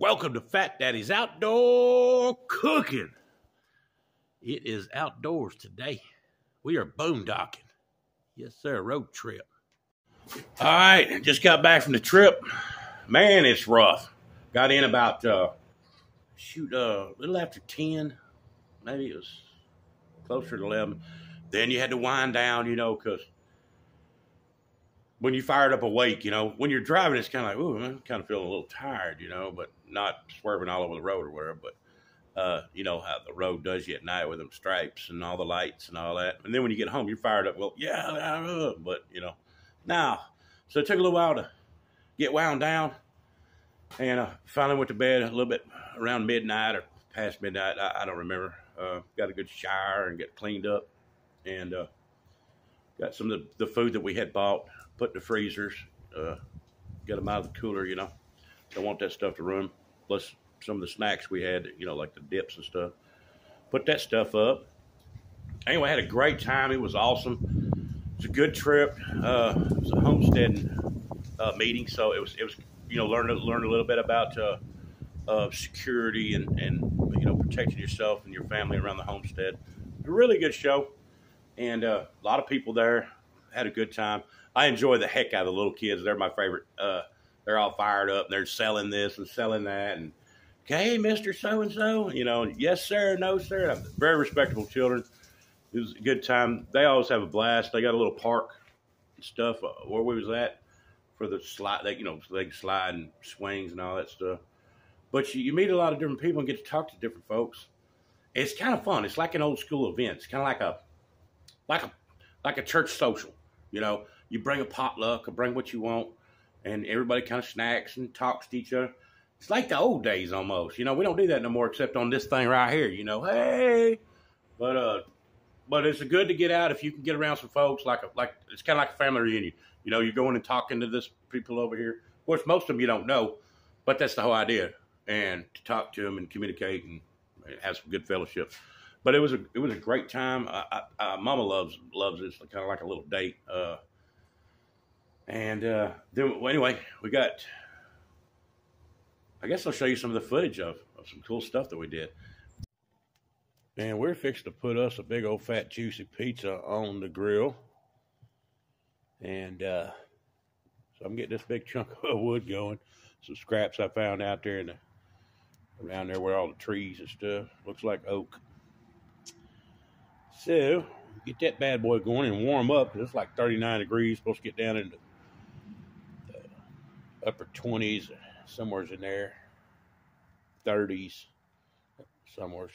Welcome to Fat Daddy's Outdoor Cooking. It is outdoors today. We are boondocking. Yes, sir, road trip. All right, just got back from the trip. Man, it's rough. Got in about, a little after 10. Maybe it was closer to 11. Then you had to wind down, because when you fired up a wake, when you're driving, it's kind of like, ooh, I'm kind of feeling a little tired, but not swerving all over the road or whatever. But, you know how the road does you at night with them stripes and all the lights and all that. And then when you get home, you're fired up. Well, yeah, but, now. So it took a little while to get wound down. And finally went to bed a little bit around midnight or past midnight. I don't remember. Got a good shower and get cleaned up. And got some of the food that we had bought, put in the freezers, get them out of the cooler, Don't want that stuff to ruin. Plus some of the snacks we had, like the dips and stuff. Put that stuff up. Anyway, I had a great time. It was awesome. It was a good trip. It was a homesteading meeting, so it was learn a little bit about security and protecting yourself and your family around the homestead. A really good show, and a lot of people there. Had a good time. I enjoy the heck out of the little kids. They're my favorite. They're all fired up. They're selling this and selling that, and hey, Mr. So-and-so, yes, sir, no, sir. Very respectable children. It was a good time. They always have a blast. They got a little park and stuff where we was at for the slide, so they can slide and swings and all that stuff. But you meet a lot of different people and get to talk to different folks. It's kind of fun. It's like an old school event. It's kind of like a church social. You bring a potluck or bring what you want, and everybody kind of snacks and talks to each other. It's like the old days almost. We don't do that no more except on this thing right here. Hey, but it's good to get out if you can get around some folks. Like it's kind of like a family reunion. You're going and talking to this people over here. Of course, most of them you don't know, but that's the whole idea. And to talk to them and communicate and have some good fellowship. But it was a great time. Mama loves it. It's kind of like a little date. Anyway, we got. I guess I'll show you some of the footage of some cool stuff that we did. And we're fixing to put us a big old fat juicy pizza on the grill. And so I'm getting this big chunk of wood going. Some scraps I found out there around there where all the trees and stuff. Looks like oak. So get that bad boy going and warm up. It's like 39 degrees. Supposed to get down into the upper 20s. Somewhere's in there, 30s, somewhere's.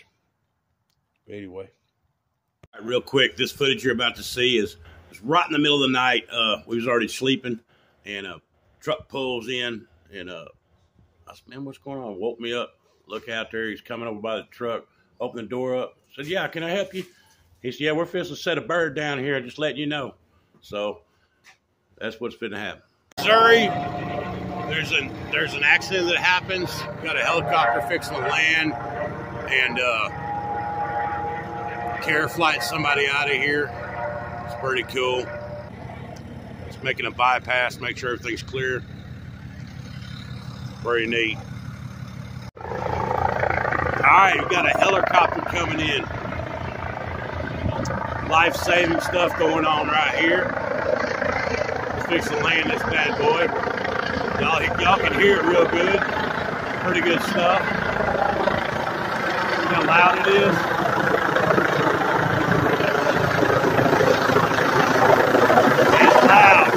Anyway, all right, real quick, this footage you're about to see is right in the middle of the night. We was already sleeping, and a truck pulls in, and I said, man, what's going on? Woke me up. Look out there. He's coming over by the truck. Open the door up. Said, yeah, can I help you? He said, yeah, we're fixing to set a bird down here. Just letting you know. So that's what's going to happen. Missouri. There's an accident that happens. Got a helicopter fixing to land and care flight somebody out of here. It's pretty cool. It's making a bypass, make sure everything's clear. Very neat. Alright, we got a helicopter coming in. Life-saving stuff going on right here. It's fixing to land this bad boy. Y'all can hear it real good. Pretty good stuff. See how loud it is? It's loud.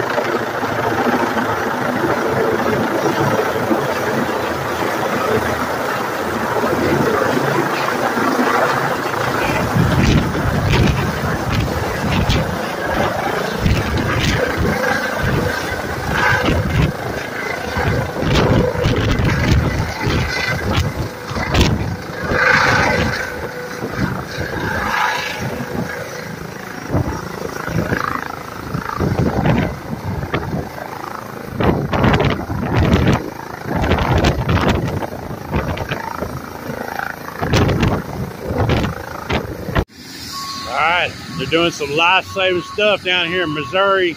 Alright, they're doing some life-saving stuff down here in Missouri.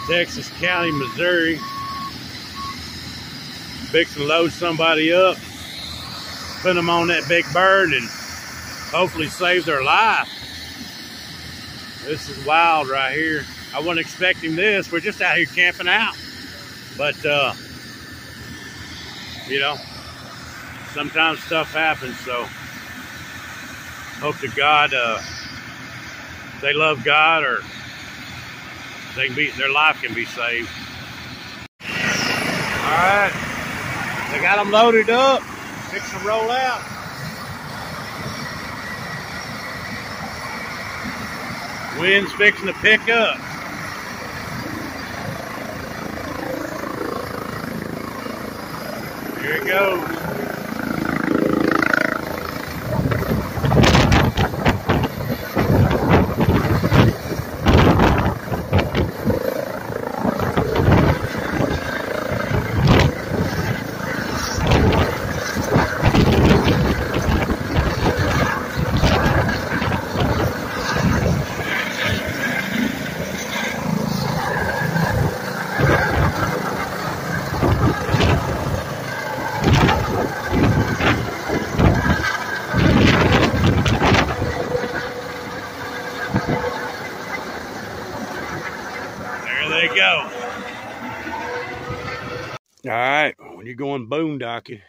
Texas County, Missouri. Fixing to load somebody up, put them on that big bird, and hopefully save their life. This is wild right here. I wasn't expecting this. We're just out here camping out. But, you know, sometimes stuff happens. So hope to God they love God, or they can their life can be saved. All right. They got them loaded up. Fixing to roll out. Wind's fixing to pick up. Here it goes. Go. All right, when you're going boondocking,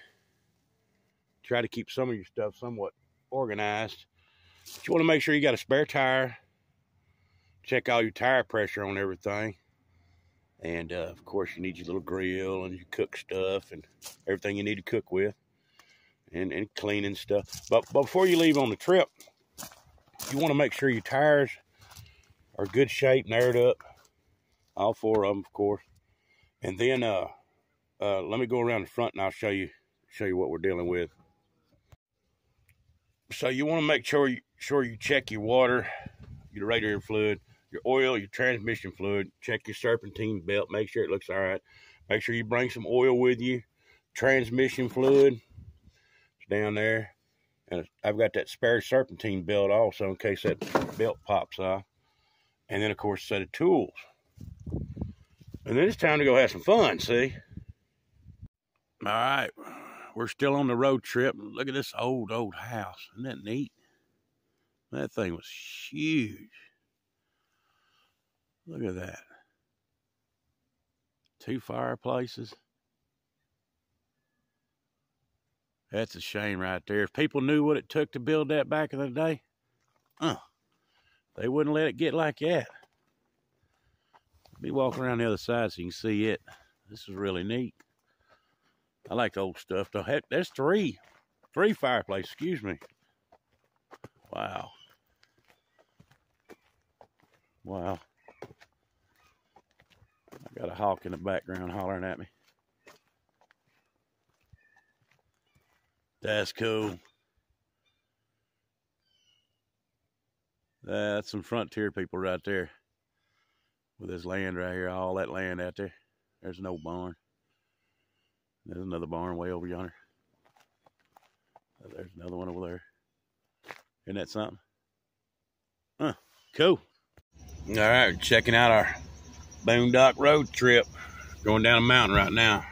try to keep some of your stuff somewhat organized. But you want to make sure you got a spare tire. Check all your tire pressure on everything. And of course, you need your little grill and your cook stuff and everything you need to cook with, and cleaning stuff. But before you leave on the trip, you want to make sure your tires are good shape and aired up. All 4 of them, of course. And then let me go around the front and I'll show you what we're dealing with. So you want to make sure you check your water, your radiator fluid, your oil, your transmission fluid. Check your serpentine belt. Make sure it looks all right. Make sure you bring some oil with you. Transmission fluid. It's down there. And I've got that spare serpentine belt also in case that belt pops off. And then, of course, a set of tools. And then it's time to go have some fun, see? All right, we're still on the road trip. Look at this old house. Isn't that neat? That thing was huge. Look at that. 2 fireplaces. That's a shame right there. If people knew what it took to build that back in the day, they wouldn't let it get like that. Let me walk around the other side so you can see it. This is really neat. I like the old stuff though. Heck, there's 3 fireplaces, excuse me. Wow. Wow. I got a hawk in the background hollering at me. That's cool. That's some frontier people right there. With this land right here, all that land out there. There's no barn. There's another barn way over yonder. There's another one over there. Isn't that something? Cool. All right, checking out our boondock road trip. Going down a mountain right now.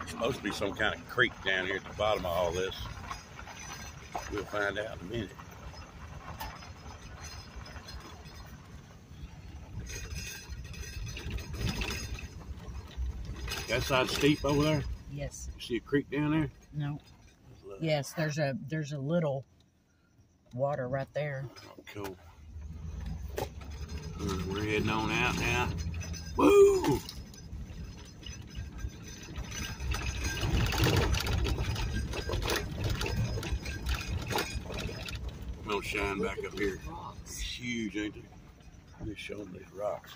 Supposed to be some kind of creek down here at the bottom of all this. We'll find out in a minute. That side steep over there? Yes. You see a creek down there? No. Yes, there's a little water right there. Oh, cool. We're heading on out now. Woo! I'm gonna shine back up here. It's huge, ain't it? Let me show them these rocks.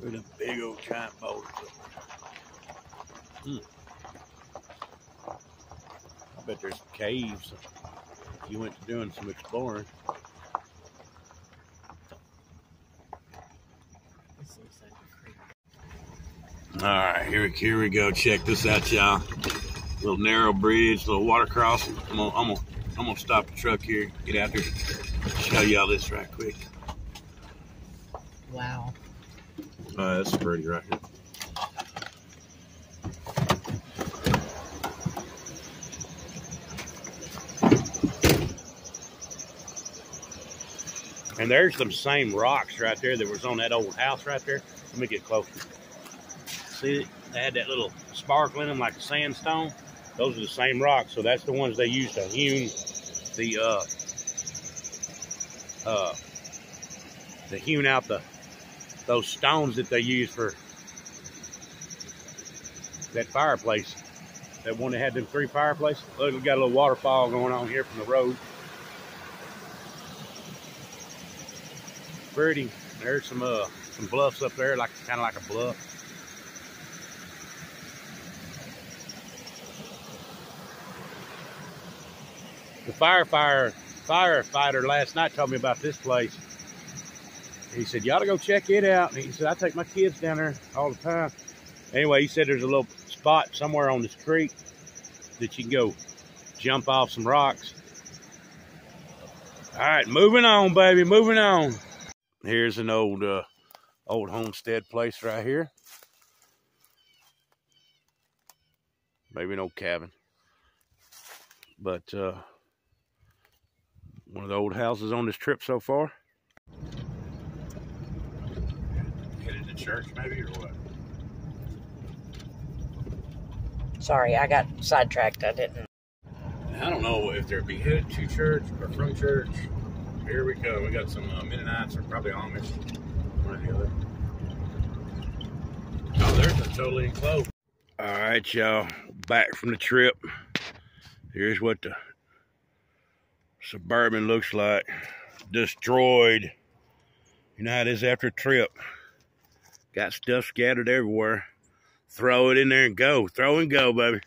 Look at them big old giant boulders up there. I bet there's caves if you went to doing some exploring. All right, here we go. Check this out, y'all. Little narrow bridge, little water crossing. I'm gonna stop the truck here, get out there, show y'all this right quick. Wow. That's pretty right here. And there's some same rocks right there that was on that old house right there. Let me get closer. See it? They had that little sparkle in them like a sandstone. Those are the same rocks, so that's the ones they used to hewn out those stones that they used for that fireplace. That one that had them 3 fireplaces. Look, we got a little waterfall going on here from the road. Pretty. There's some bluffs up there, kind of like a bluff. The firefighter last night told me about this place. He said, you ought to go check it out. And he said, I take my kids down there all the time. Anyway, he said there's a little spot somewhere on this creek that you can go jump off some rocks. All right, moving on, baby, moving on. Here's an old homestead place right here. Maybe an old cabin. But one of the old houses on this trip so far. Headed to church maybe, or what? Sorry, I got sidetracked. I didn't. I don't know if they'd be headed to church or from church. Here we go. We got some Mennonites or probably Amish. One or the other. Oh, there's a totally enclosed. All right, y'all. Back from the trip. Here's what the Suburban looks like. Destroyed. You know how it is after a trip. Got stuff scattered everywhere. Throw it in there and go. Throw and go, baby.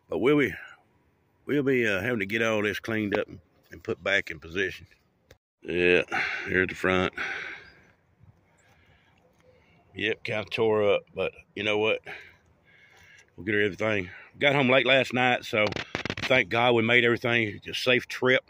But we'll be having to get all this cleaned up and put back in position. Yeah, here's the front. Yep, kind of tore up, but you know what? We'll get everything. Got home late last night, so thank God we made everything a safe trip.